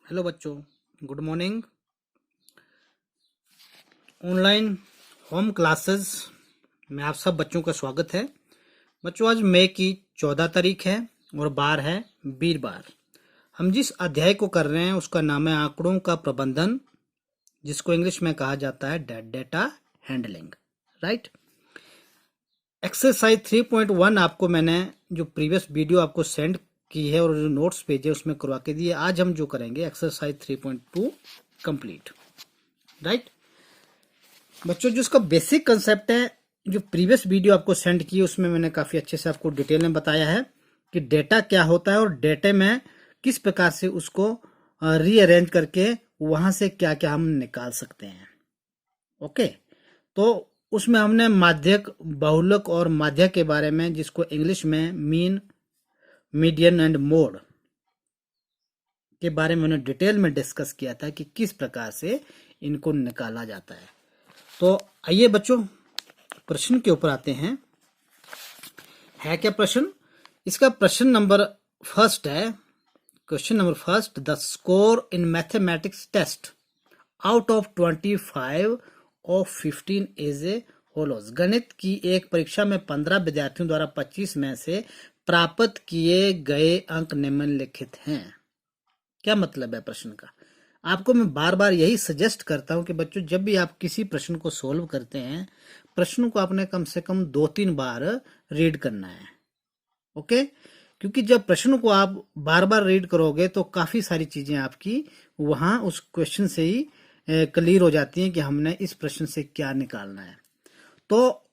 Hello बच्चों, good morning. Online home classes में आप सब बच्चों का स्वागत है। बच्चों, आज मई की 14 तारीख है और बार है वीरवार। हम जिस अध्याय को कर रहे हैं उसका नाम है आंकड़ों का प्रबंधन, जिसको इंग्लिश में कहा जाता है डेटा हैंडलिंग। राइट। एक्सरसाइज 3.1 आपको मैंने जो प्रीवियस वीडियो आपको सेंड की है और जो नोट्स भेजे उसमें करवा के दिए। आज हम जो करेंगे एक्सरसाइज 3.2 कंप्लीट। राइट बच्चों, जो इसका बेसिक कंसेप्ट है, जो प्रीवियस वीडियो आपको सेंड की उसमें मैंने काफी अच्छे से आपको डिटेल में बताया है कि डेटा क्या होता है और डेटे में किस प्रकार से उसको रीअरेंज करके वहां से क्या क्या हम निकाल सकते हैं। ओके, तो उसमें हमने माध्यक, बहुलक और माध्य के बारे में, जिसको इंग्लिश में मीन, मीडियन एंड मोड के बारे में उन्होंने डिटेल में डिस्कस किया था कि किस प्रकार से इनको निकाला जाता है। तो आइए बच्चों, प्रश्न के ऊपर आते हैं। है क्या प्रश्न? इसका प्रश्न नंबर फर्स्ट है। Question number first, the score in mathematics test out of 25 of 15 is a follows. गणित की एक परीक्षा में 15 विद्यार्थियों द्वारा 25 में से प्राप्त किए गए अंक निम्नलिखित हैं। क्या मतलब है प्रश्न का? आपको मैं बार बार यही सजेस्ट करता हूं कि बच्चों, जब भी आप किसी प्रश्न को सोल्व करते हैं, प्रश्न को आपने कम से कम 2-3 बार रीड करना है। ओके, क्योंकि जब प्रश्न को आप बार बार रीड करोगे तो काफी सारी चीजें आपकी वहां उस क्वेश्चन से ही क्लियर हो जाती हैं कि हमने इस प्रश्न से क्या निकालना है। तो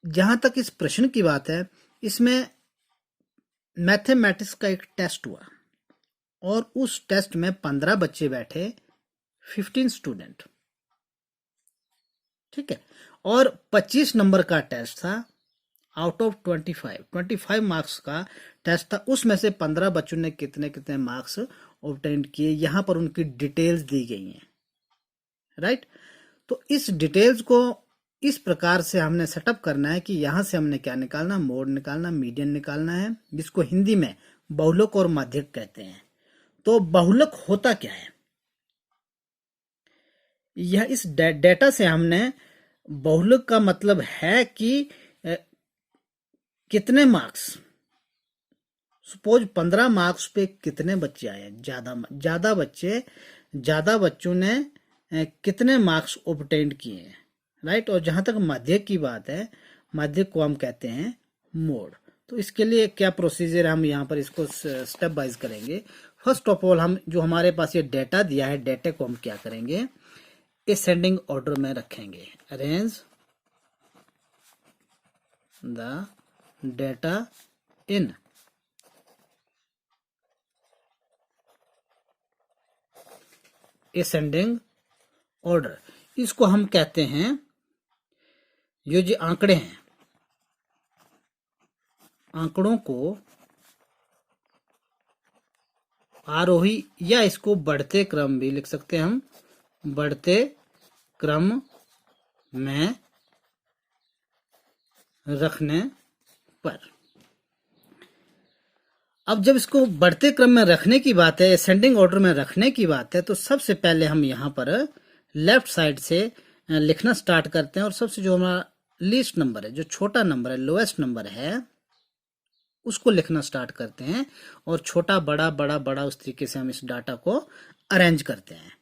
जहां तक इस प्रश्न की बात है, इसमें मैथमेटिक्स का एक टेस्ट हुआ और उस टेस्ट में 15 बच्चे बैठे, 15 स्टूडेंट। ठीक है, और 25 नंबर का टेस्ट था आउट ऑफ 25 मार्क्स का टेस्ट था। उसमें से 15 बच्चों ने कितने कितने मार्क्स ऑब्टेन किए, यहां पर उनकी डिटेल्स दी गई हैं। राइट, तो इस डिटेल्स को इस प्रकार से हमने सेटअप करना है कि यहां से हमने क्या निकालना, मोड निकालना, मीडियन निकालना है, जिसको हिंदी में बहुलक और माध्यक कहते हैं। तो बहुलक होता क्या है? यह इस डेटा से हमने, बहुलक का मतलब है कि कितने मार्क्स, सपोज 15 मार्क्स पे कितने बच्चे आए, ज्यादा बच्चे, ज्यादा बच्चों ने कितने मार्क्स ऑब्टेन किए हैं। राइट, और जहां तक माध्यक की बात है, माध्यक को हम कहते हैं मोड। तो इसके लिए क्या प्रोसीजर, हम यहाँ पर इसको स्टेप वाइज करेंगे। फर्स्ट ऑफ ऑल, हम जो हमारे पास ये डेटा दिया है, डेटा को हम क्या करेंगे, असेंडिंग ऑर्डर में रखेंगे। Arrange the data in ascending order. इसको हम कहते हैं, ये जो आंकड़े हैं, आंकड़ों को आरोही या इसको बढ़ते क्रम भी लिख सकते हैं हम, बढ़ते क्रम में रखने पर। अब जब इसको बढ़ते क्रम में रखने की बात है, असेंडिंग ऑर्डर में रखने की बात है, तो सबसे पहले हम यहाँ पर लेफ्ट साइड से लिखना स्टार्ट करते हैं और सबसे जो हमारा लीस्ट नंबर है, जो छोटा नंबर है, लोएस्ट नंबर है, उसको लिखना स्टार्ट करते हैं और छोटा बड़ा बड़ा बड़ा उस तरीके से हम इस डाटा को अरेंज करते हैं।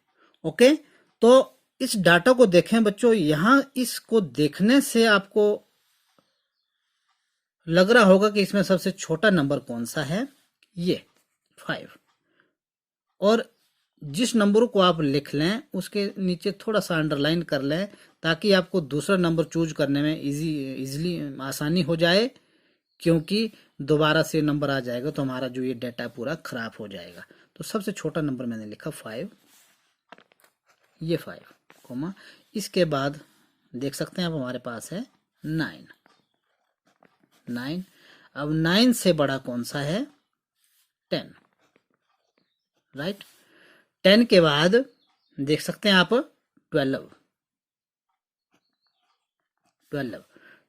ओके, तो इस डाटा को देखें बच्चों, यहां इसको देखने से आपको लग रहा होगा कि इसमें सबसे छोटा नंबर कौन सा है, ये 5। और जिस नंबर को आप लिख लें उसके नीचे थोड़ा सा अंडरलाइन कर लें, ताकि आपको दूसरा नंबर चूज करने में इजीली आसानी हो जाए, क्योंकि दोबारा से नंबर आ जाएगा तो हमारा जो ये डेटा पूरा खराब हो जाएगा। तो सबसे छोटा नंबर मैंने लिखा 5, ये 5 कोमा, इसके बाद देख सकते हैं अब हमारे पास है 9। अब 9 से बड़ा कौन सा है, 10। राइट, 10 के बाद देख सकते हैं आप 12।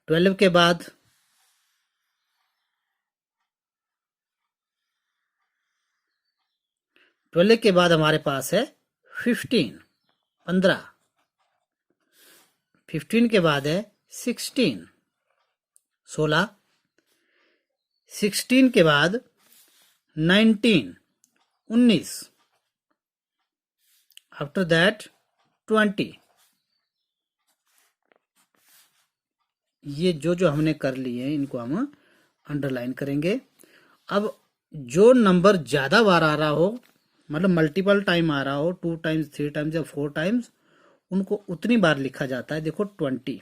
12 के बाद 12 के बाद हमारे पास है 15, 15। 15 के बाद है 16, 16। 16 के बाद 19, 19। After that 20। ये जो हमने कर लिए हैं इनको हम अंडरलाइन करेंगे। अब जो नंबर ज्यादा बार आ रहा हो, मतलब मल्टीपल टाइम आ रहा हो, 2 टाइम्स, 3 टाइम्स या 4 टाइम्स, उनको उतनी बार लिखा जाता है। देखो 20,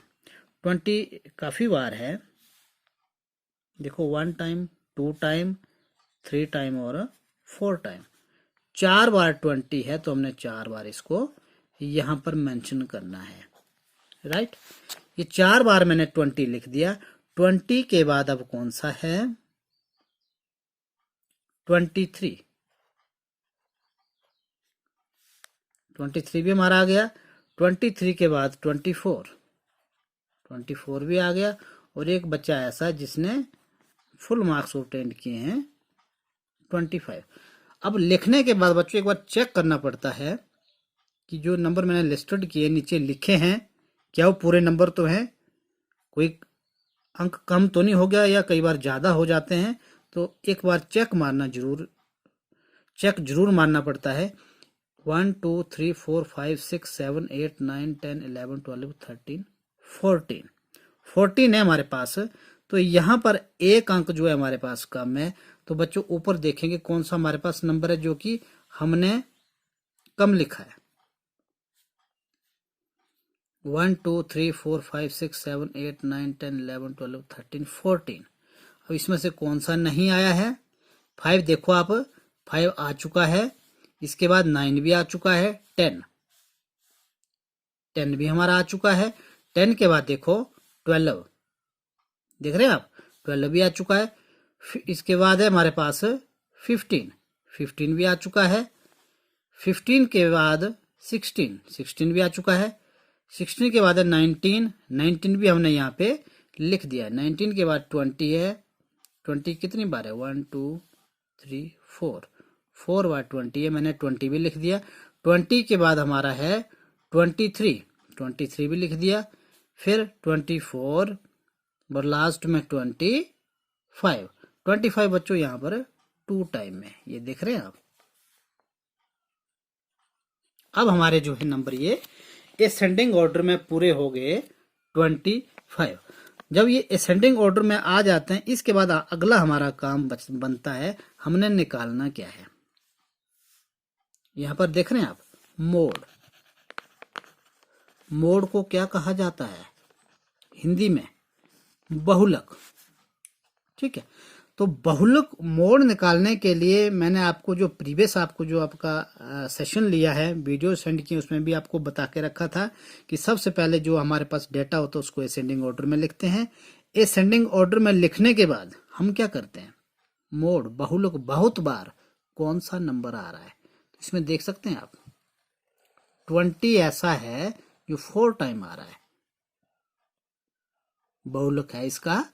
20 काफी बार है। देखो 1 टाइम, 2 टाइम, 3 टाइम और 4 टाइम। 4 बार 20 है तो हमने 4 बार इसको यहां पर मेंशन करना है, राइट। ये 4 बार मैंने 20 लिख दिया। 20 के बाद अब कौन सा है? 23। 23 भी हमारा आ गया। 23 के बाद 24, 24 भी आ गया। और एक बच्चा ऐसा जिसने फुल मार्क्स ऑब्टेन किए हैं, 25। अब लिखने के बाद बच्चों एक बार चेक करना पड़ता है कि जो नंबर मैंने लिस्टेड किए नीचे लिखे हैं, क्या वो पूरे नंबर तो हैं, कोई अंक कम तो नहीं हो गया, या कई बार ज्यादा हो जाते हैं। तो एक बार चेक जरूर मारना पड़ता है। 1 2 3 4 5 6 7 8 9 10 11 12 13 14, 14 है हमारे पास। तो यहाँ पर एक अंक जो है हमारे पास कम है। तो बच्चों ऊपर देखेंगे कौन सा हमारे पास नंबर है जो कि हमने कम लिखा है। 1 2 3 4 5 6 7 8 9 10 11 12 13 14। अब इसमें से कौन सा नहीं आया है? 5 देखो आप, 5 आ चुका है। इसके बाद 9 भी आ चुका है। 10 भी हमारा आ चुका है। 10 के बाद देखो 12, देख रहे हैं आप, 12 भी आ चुका है। इसके बाद है हमारे पास 15, 15 भी आ चुका है। 15 के बाद 16, 16 भी आ चुका है। 16 के बाद है 19, 19 भी हमने यहाँ पे लिख दिया। 19 के बाद 20 है। 20 कितनी बार है? 1 2 3 4, 4 बार 20 है, मैंने 20 भी लिख दिया। 20 के बाद हमारा है 23, 23 भी लिख दिया। फिर 24 और लास्ट में 25। 25 बच्चों यहाँ पर 2 टाइम में, ये देख रहे हैं आप। अब हमारे जो है नंबर ये असेंडिंग ऑर्डर में पूरे हो गए 25। जब ये असेंडिंग ऑर्डर में आ जाते हैं, इसके बाद अगला हमारा काम बनता है, हमने निकालना क्या है। यहां पर देख रहे हैं आप, मोड। मोड को क्या कहा जाता है हिंदी में? बहुलक। ठीक है। तो बहुलक मोड निकालने के लिए मैंने आपको जो प्रीवियस आपको जो आपका सेशन लिया है, वीडियो सेंड किए, उसमें भी आपको बता के रखा था कि सबसे पहले जो हमारे पास डेटा होता है उसको असेंडिंग ऑर्डर में लिखते हैं। असेंडिंग ऑर्डर में लिखने के बाद हम क्या करते हैं? मोड बहुलक बहुत बार कौन सा नंबर आ रहा है, तो इसमें देख सकते हैं आप 20 ऐसा है जो 4 टाइम आ रहा है। बहुलक है इसका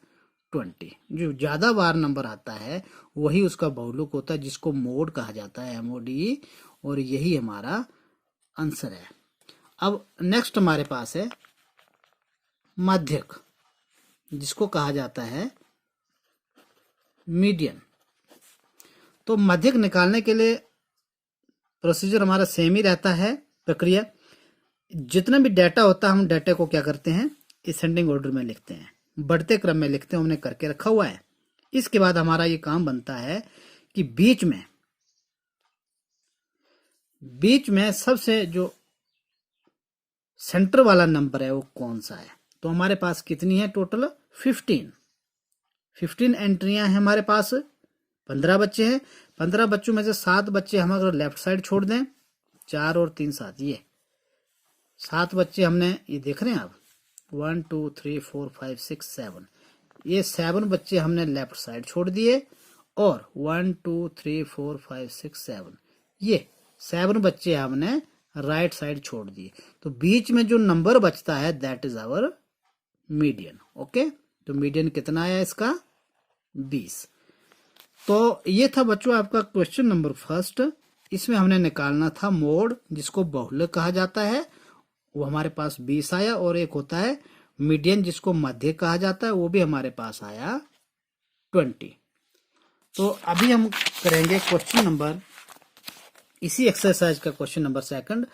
20। जो ज्यादा बार नंबर आता है वही उसका बहुलक होता है, जिसको मोड कहा जाता है, MOD। और यही हमारा आंसर है। अब नेक्स्ट हमारे पास है माध्यक, जिसको कहा जाता है मीडियन। तो माध्यक निकालने के लिए प्रोसीजर हमारा सेम ही रहता है, प्रक्रिया। जितना भी डाटा होता है हम डाटा को क्या करते हैं? असेंडिंग ऑर्डर में लिखते हैं, बढ़ते क्रम में लिखते हैं, हमने करके रखा हुआ है। इसके बाद हमारा ये काम बनता है कि बीच में सबसे जो सेंटर वाला नंबर है वो कौन सा है। तो हमारे पास कितनी है टोटल? 15 एंट्रियां हैं हमारे पास। 15 बच्चे हैं। 15 बच्चों में से 7 बच्चे हम अगर लेफ्ट साइड छोड़ दें, 4 और 3 7, ये 7 बच्चे हमने, ये देख रहे हैं आप, 1 2 3 4 5 6 7, ये 7 बच्चे हमने लेफ्ट साइड छोड़ दिए। और 1 2 3 4 5 6 7, ये 7 बच्चे हमने राइट साइड छोड़ दिए। तो बीच में जो नंबर बचता है that is our median. Okay, तो मीडियन कितना आया इसका? 20। तो ये था बच्चों आपका क्वेश्चन नंबर फर्स्ट इसमें हमने निकालना था मोड, जिसको बहुलक कहा जाता है, वो हमारे पास 20 आया। और एक होता है मीडियन, जिसको मध्य कहा जाता है, वो भी हमारे पास आया 20। तो अभी हम करेंगे क्वेश्चन नंबर, इसी एक्सरसाइज का क्वेश्चन नंबर 2।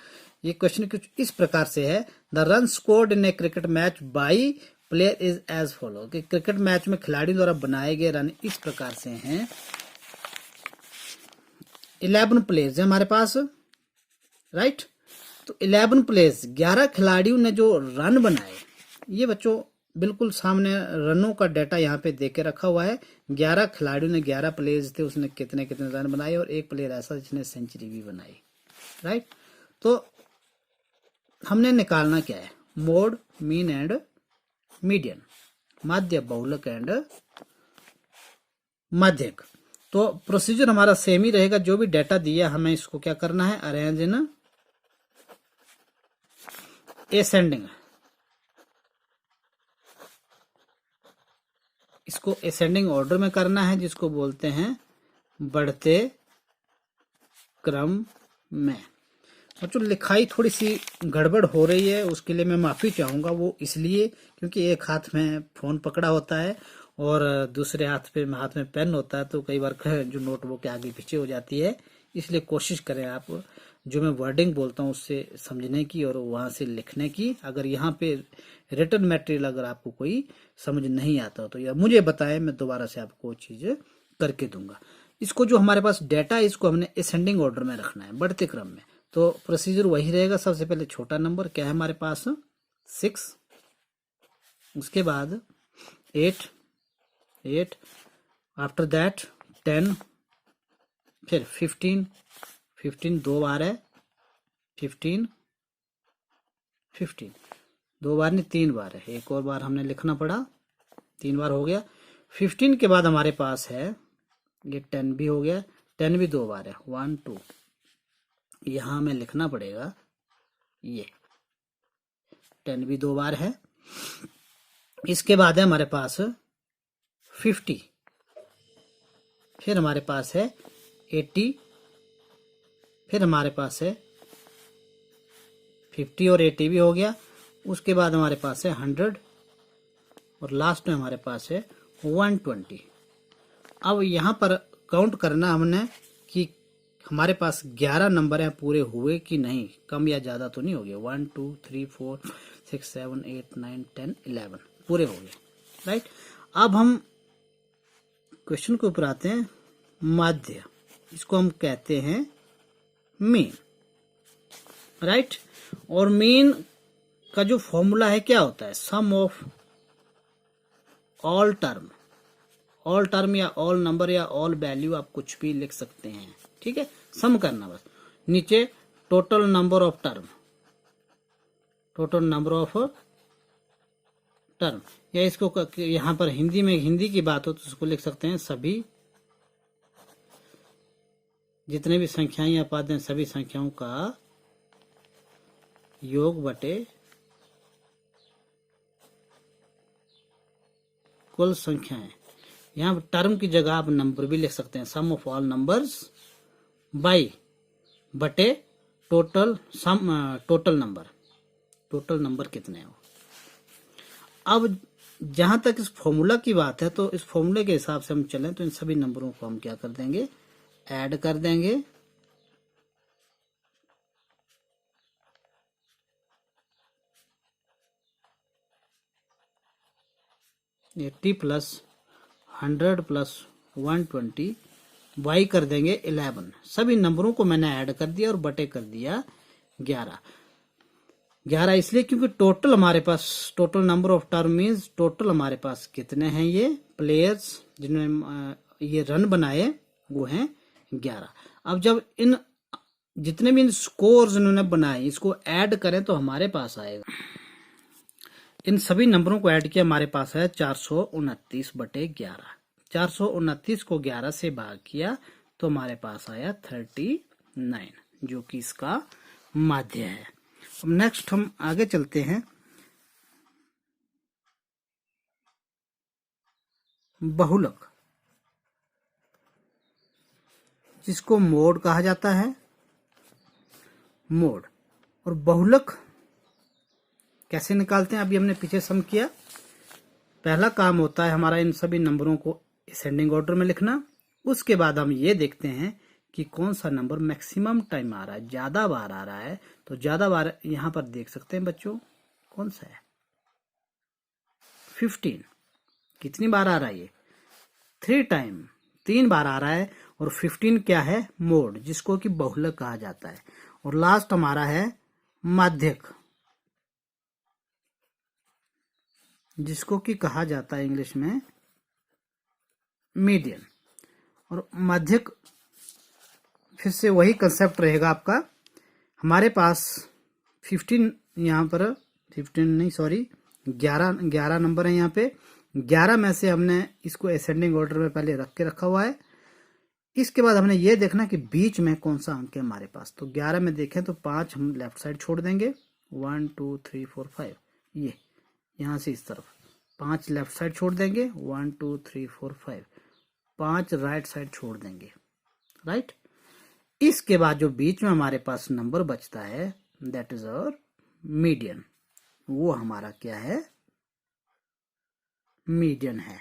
ये क्वेश्चन कुछ इस प्रकार से है, the run scored in a cricket match by player is as follow, कि क्रिकेट मैच में खिलाड़ियों द्वारा बनाए गए रन इस प्रकार से हैं। 11 प्लेयर्स है हमारे पास, राइट। तो 11 प्लेयर्स, 11 खिलाड़ियों ने जो रन बनाए, ये बच्चों बिल्कुल सामने रनों का डाटा यहाँ पे देके रखा हुआ है। 11 खिलाड़ियों ने, 11 प्लेयर्स थे, उसने कितने कितने रन बनाए, और एक प्लेयर ऐसा जिसने सेंचुरी भी बनाई, राइट। तो हमने निकालना क्या है, मोड, मीन एंड मीडियन, माध्य, बहुलक एंड माध्यक। तो प्रोसीजर हमारा सेम ही रहेगा, जो भी डाटा दिया हमें इसको क्या करना है, अरेंज इन एसेंडिंग, इसको असेंडिंग ऑर्डर में करना है, जिसको बोलते हैं बढ़ते क्रम में। बच्चों लिखाई थोड़ी सी गड़बड़ हो रही है, उसके लिए मैं माफी चाहूंगा। वो इसलिए क्योंकि एक हाथ में फोन पकड़ा होता है और दूसरे हाथ में पेन होता है, तो कई बार जो नोटबुक के आगे पीछे हो जाती है। इसलिए कोशिश करें आप जो मैं वर्डिंग बोलता हूँ उससे समझने की और वहां से लिखने की। अगर यहाँ पे रिटन मटेरियल अगर आपको कोई समझ नहीं आता हो तो या मुझे बताएं, मैं दोबारा से आपको वो चीज करके दूंगा। इसको जो हमारे पास डाटा है, इसको हमने असेंडिंग ऑर्डर में रखना है, बढ़ते क्रम में। तो प्रोसीजर वही रहेगा, सबसे पहले छोटा नंबर क्या है हमारे पास 6, उसके बाद 8, आफ्टर दैट 10, फिर 15 दो बार है, 15 दो बार नहीं 3 बार है, एक और बार हमने लिखना पड़ा, 3 बार हो गया। 15 के बाद हमारे पास है ये 10 भी हो गया, 10 भी 2 बार है, 1 2, यहां हमें लिखना पड़ेगा, ये 10 भी 2 बार है। इसके बाद है हमारे पास 50, फिर हमारे पास है 80, फिर हमारे पास है 50 और 80 भी हो गया। उसके बाद हमारे पास है 100 और लास्ट में हमारे पास है 120। अब यहाँ पर काउंट करना हमने कि हमारे पास 11 नंबर हैं, पूरे हुए कि नहीं, कम या ज्यादा तो नहीं हो गया। 1 2 3 4 6 7 8 9 10 11 पूरे हो गए, राइट। अब हम क्वेश्चन के ऊपर आते हैं, माध्य, इसको हम कहते हैं मीन, राइट। और मीन का जो फॉर्मूला है क्या होता है, sum of all term, all term या ऑल नंबर या ऑल वैल्यू, आप कुछ भी लिख सकते हैं, ठीक है। सम करना बस, नीचे total number of term, total number of term, या इसको यहां पर हिंदी में, हिंदी की बात हो तो इसको लिख सकते हैं सभी, जितने भी संख्याएं आप पाते हैं सभी संख्याओं का योग बटे कुल संख्याएं। यहाँ टर्म की जगह आप नंबर भी लिख सकते हैं, सम ऑफ ऑल नंबर्स बाई बटे टोटल सम, टोटल नंबर कितने हो। अब जहां तक इस फॉर्मूला की बात है, तो इस फॉर्मूले के हिसाब से हम चलें तो इन सभी नंबरों को हम क्या कर देंगे, ऐड कर देंगे। एट्टी प्लस 100 प्लस 120 वाई कर देंगे 11। सभी नंबरों को मैंने ऐड कर दिया और बटे कर दिया 11 इसलिए क्योंकि टोटल हमारे पास, total number of term means total हमारे पास कितने हैं, ये प्लेयर्स जिन्होंने ये रन बनाए वो हैं 11। अब जब इन जितने भी इन स्कोर्स इन्होंने बनाए इसको ऐड करें तो हमारे पास आएगा, इन सभी नंबरों को ऐड किया, हमारे पास है 429 बटे 11। 429 को 11 से भाग किया तो हमारे पास आया 39, जो कि इसका माध्य है। अब नेक्स्ट हम आगे चलते हैं, बहुलक, जिसको मोड कहा जाता है, मोड। और बहुलक कैसे निकालते हैं, अभी हमने पीछे सम किया। पहला काम होता है हमारा इन सभी नंबरों को असेंडिंग ऑर्डर में लिखना। उसके बाद हम ये देखते हैं कि कौन सा नंबर मैक्सिमम टाइम आ रहा है, ज्यादा बार आ रहा है। तो ज्यादा बार यहां पर देख सकते हैं बच्चों, कौन सा है, 15। कितनी बार आ रहा है ये, 3 टाइम, 3 बार आ रहा है। और 15 क्या है, मोड, जिसको कि बहुलक कहा जाता है। और लास्ट हमारा है माध्यक, जिसको कि कहा जाता है इंग्लिश में मीडियन। और माध्यक फिर से वही कंसेप्ट रहेगा आपका। हमारे पास 15 यहाँ पर 15 नहीं सॉरी 11 नंबर है यहाँ पे। 11 में से हमने इसको असेंडिंग ऑर्डर में पहले रख के रखा हुआ है। इसके बाद हमने ये देखना कि बीच में कौन सा अंक है हमारे पास। तो 11 में देखें तो 5 हम लेफ्ट साइड छोड़ देंगे, 1 2 3 4 5, ये यहाँ से इस तरफ 5 लेफ्ट साइड छोड़ देंगे, 1 2 3 4 5, 5 राइट साइड छोड़ देंगे, राइट। इसके बाद जो बीच में हमारे पास नंबर बचता है दैट इज अवर मीडियन, वो हमारा क्या है, मीडियन है।